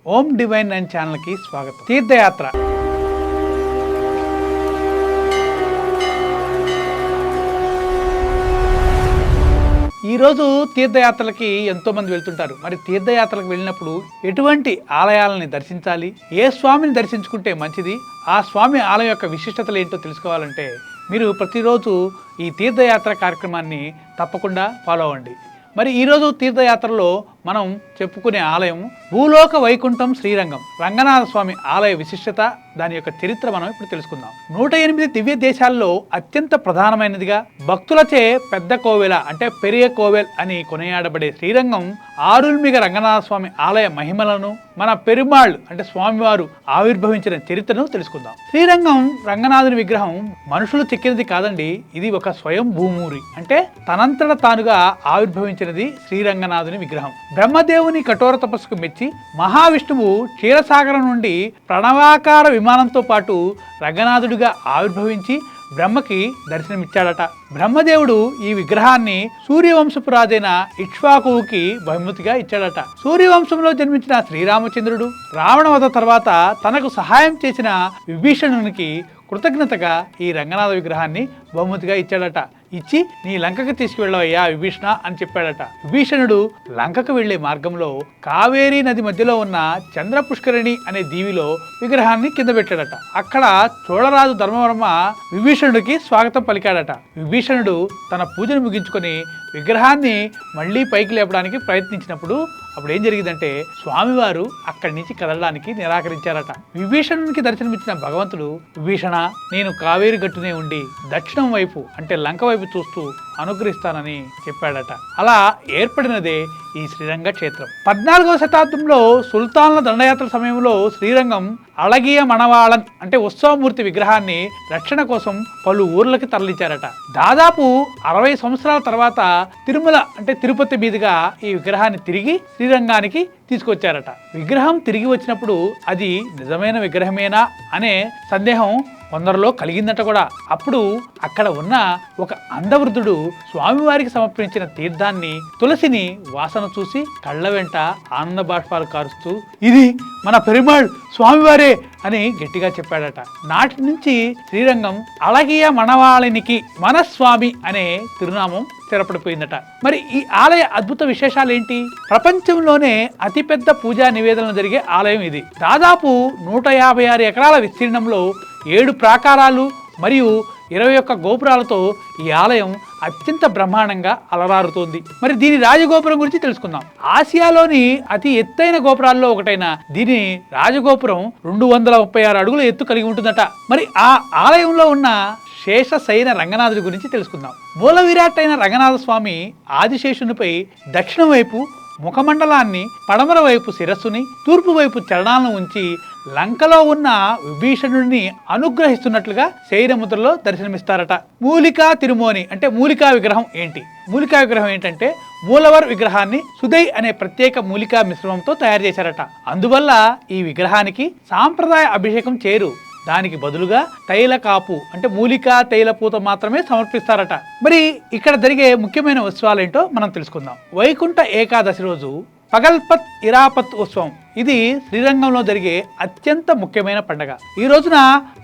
ఓం divine nine ఛానల్కి స్వాగతం. తీర్థయాత్ర ఈరోజు తీర్థయాత్రలకి ఎంతోమంది వెళ్తుంటారు. మరి తీర్థయాత్రలకు వెళ్ళినప్పుడు ఎటువంటి ఆలయాలని దర్శించాలి, ఏ స్వామిని దర్శించుకుంటే మంచిది, ఆ స్వామి ఆలయం యొక్క విశిష్టతలు ఏంటో తెలుసుకోవాలంటే మీరు ప్రతిరోజు ఈ తీర్థయాత్ర కార్యక్రమాన్ని తప్పకుండా ఫాలో అవ్వండి. మరి ఈరోజు తీర్థయాత్రలో మనం చెప్పుకునే ఆలయం భూలోక వైకుంఠం శ్రీరంగం రంగనాథ స్వామి ఆలయ విశిష్టత, దాని యొక్క చరిత్ర మనం ఇప్పుడు తెలుసుకుందాం. 108 దివ్య దేశాల్లో అత్యంత ప్రధానమైనదిగా భక్తులచే పెద్ద కోవెల అంటే పెరియ కోవెల్ అని కొనియాడబడే శ్రీరంగం ఆరుల్మిగ రంగనాథ స్వామి ఆలయ మహిమలను, మన పెరుమాళ్ అంటే స్వామివారు ఆవిర్భవించిన చరిత్రను తెలుసుకుందాం. శ్రీరంగం రంగనాథుని విగ్రహం మనుషులు చెక్కినది కాదండి, ఇది ఒక స్వయం భూమూరి అంటే తనంతట తానుగా ఆవిర్భవించినది శ్రీరంగనాథుని విగ్రహం. బ్రహ్మదేవుని కఠోర తపస్సుకు మెచ్చి మహావిష్ణువు క్షీరసాగరం నుండి ప్రణవాకార విమానంతో పాటు రంగనాథుడిగా ఆవిర్భవించి బ్రహ్మకి దర్శనమిచ్చాడట. బ్రహ్మదేవుడు ఈ విగ్రహాన్ని సూర్యవంశపు రాజైన ఇక్ష్వాకువుకి బహుమతిగా ఇచ్చాడట. సూర్యవంశంలో జన్మించిన శ్రీరామచంద్రుడు రావణవధ తర్వాత తనకు సహాయం చేసిన విభీషణునికి కృతజ్ఞతగా ఈ రంగనాథ విగ్రహాన్ని బహుమతిగా ఇచ్చాడట. ఇచ్చి నీ లంకకు తీసుకువెళ్ళవయ్యా విభీషణ అని చెప్పాడట. విభీషణుడు లంకకు వెళ్లే మార్గంలో కావేరీ నది మధ్యలో ఉన్న చంద్ర పుష్కరిణి అనే దీవిలో విగ్రహాన్ని కింద పెట్టాడట. అక్కడ చోళరాజు ధర్మవర్మ విభీషణుడికి స్వాగతం పలికాడట. విభీషణుడు తన పూజను ముగించుకొని విగ్రహాన్ని మళ్లీ పైకి లేపడానికి ప్రయత్నించినప్పుడు అప్పుడు ఏం జరిగిందంటే స్వామివారు అక్కడి నుంచి కదలడానికి నిరాకరించారట. విభీషణునికి దర్శనమిచ్చిన భగవంతుడు, విభీషణ నేను కావేరి గట్టునే ఉండి దక్షిణం వైపు అంటే లంక వైపు చూస్తూ అనుగ్రహిస్తానని చెప్పాడట. అలా ఏర్పడినదే ఈ శ్రీరంగ క్షేత్రం. 14వ శతాబ్దంలో సుల్తాన్ల దండయాత్ర సమయంలో శ్రీరంగం అళగియ మణవాళన్ అంటే ఉత్సవమూర్తి విగ్రహాన్ని రక్షణ కోసం పలు ఊర్లకి తరలించారట. దాదాపు 60 సంవత్సరాల తర్వాత తిరుమల అంటే తిరుపతి మీదుగా ఈ విగ్రహాన్ని తిరిగి శ్రీరంగానికి తీసుకొచ్చారట. విగ్రహం తిరిగి వచ్చినప్పుడు అది నిజమైన విగ్రహమేనా అనే సందేహం కొందరిలో కలిగిందట కూడా. అప్పుడు అక్కడ ఉన్న ఒక అందవృద్ధుడు స్వామివారికి సమర్పించిన తీర్థాన్ని, తులసిని వాసన చూసి కళ్ళ వెంట ఆనంద బాష్పాలు కారుస్తూ ఇది మన పెరుమాళ్ స్వామివారే అని గట్టిగా చెప్పాడట. నాటి నుంచి శ్రీరంగం అళగియ మణవాళినికి మనస్వామి అనే తిరునామం స్థిరపడిపోయిందట. మరి ఈ ఆలయ అద్భుత విశేషాలు ఏంటి? ప్రపంచంలోనే అతిపెద్ద పూజా నివేదనలు జరిగే ఆలయం ఇది. దాదాపు 156 ఎకరాల విస్తీర్ణంలో 7 ప్రాకారాలు మరియు 21 గోపురాలతో ఈ ఆలయం అత్యంత బ్రహ్మాండంగా అలరారుతోంది. మరి దీని రాజగోపురం గురించి తెలుసుకుందాం. ఆసియాలోని అతి ఎత్తైన గోపురాల్లో ఒకటైన దీని రాజగోపురం 236 అడుగుల ఎత్తు కలిగి ఉంటుందట. మరి ఆ ఆలయంలో ఉన్న శేషశయన రంగనాథుడి గురించి తెలుసుకుందాం. మూల విరాట్ అయిన రంగనాథ స్వామి ఆదిశేషునిపై దక్షిణం వైపు ముఖమండలాన్ని, పడమర వైపు శిరస్సుని, తూర్పు వైపు చరణాలను ఉంచి లంకలో ఉన్న విభీషణుడిని అనుగ్రహిస్తున్నట్లుగా శైరముద్రలో దర్శనమిస్తారట. మూలికా తిరుమోని అంటే మూలికా విగ్రహం ఏంటి? మూలికా విగ్రహం ఏంటంటే మూలవర్ విగ్రహాన్ని సుదై అనే ప్రత్యేక మూలికా మిశ్రమంతో తయారు చేశారట. అందువల్ల ఈ విగ్రహానికి సాంప్రదాయ అభిషేకం చేయరు. దానికి బదులుగా తైల కాపు అంటే మూలికా తైల పూత మాత్రమే సమర్పిస్తారట. మరి ఇక్కడ జరిగే ముఖ్యమైన ఉత్సవాలేంటో మనం తెలుసుకుందాం. వైకుంఠ ఏకాదశి రోజు పగల్పత్ ఇరాపత్ ఉత్సవం ఇది శ్రీరంగంలో జరిగే అత్యంత ముఖ్యమైన పండగ. ఈ రోజున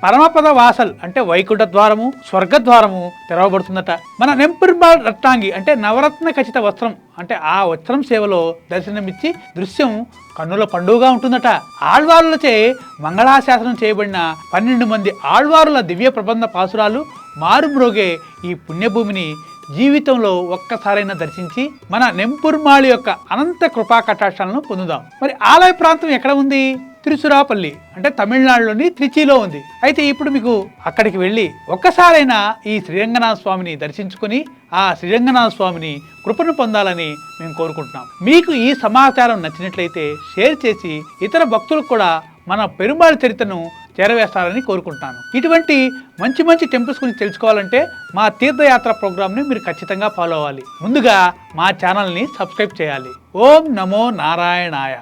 పరమపద వాసల్ అంటే వైకుంఠ ద్వారము, స్వర్గద్వారము తెరవబడుతుందట. మన నెంపుర్బాల్ రత్నాంగి అంటే నవరత్న ఖచ్చిత వస్త్రం అంటే ఆ వస్త్రం సేవలో దర్శనమిచ్చి దృశ్యం కన్నుల పండుగగా ఉంటుందట. ఆళ్వారులచే మంగళాశాసనం చేయబడిన 12 మంది ఆళ్వారుల దివ్య ప్రబంధ పాసురాలు మారుమ్రోగే ఈ పుణ్యభూమిని జీవితంలో ఒక్కసారైనా దర్శించి మన నెంపుర్మాళి యొక్క అనంత కృపా కటాక్షాలను పొందుదాం. మరి ఆలయ ప్రాంతం ఎక్కడ ఉంది? తిరుచిరాపల్లి అంటే తమిళనాడులోని త్రిచిలో ఉంది. అయితే ఇప్పుడు మీకు అక్కడికి వెళ్ళి ఒక్కసారైనా ఈ శ్రీరంగనాథ స్వామిని దర్శించుకొని ఆ శ్రీరంగనాథ స్వామిని కృపను పొందాలని మేము కోరుకుంటున్నాం. మీకు ఈ సమాచారం నచ్చినట్లయితే షేర్ చేసి ఇతర భక్తులకు కూడా మన పెరుమాళ్ చరిత్రను చేరవేస్తారని కోరుకుంటున్నాను. ఇటువంటి మంచి మంచి టెంపుల్స్ గురించి తెలుసుకోవాలంటే మా తీర్థయాత్ర ప్రోగ్రామ్ని మీరు ఖచ్చితంగా ఫాలో అవ్వాలి. ముందుగా మా ఛానల్ని సబ్స్క్రైబ్ చేయాలి. ఓం నమో నారాయణాయ.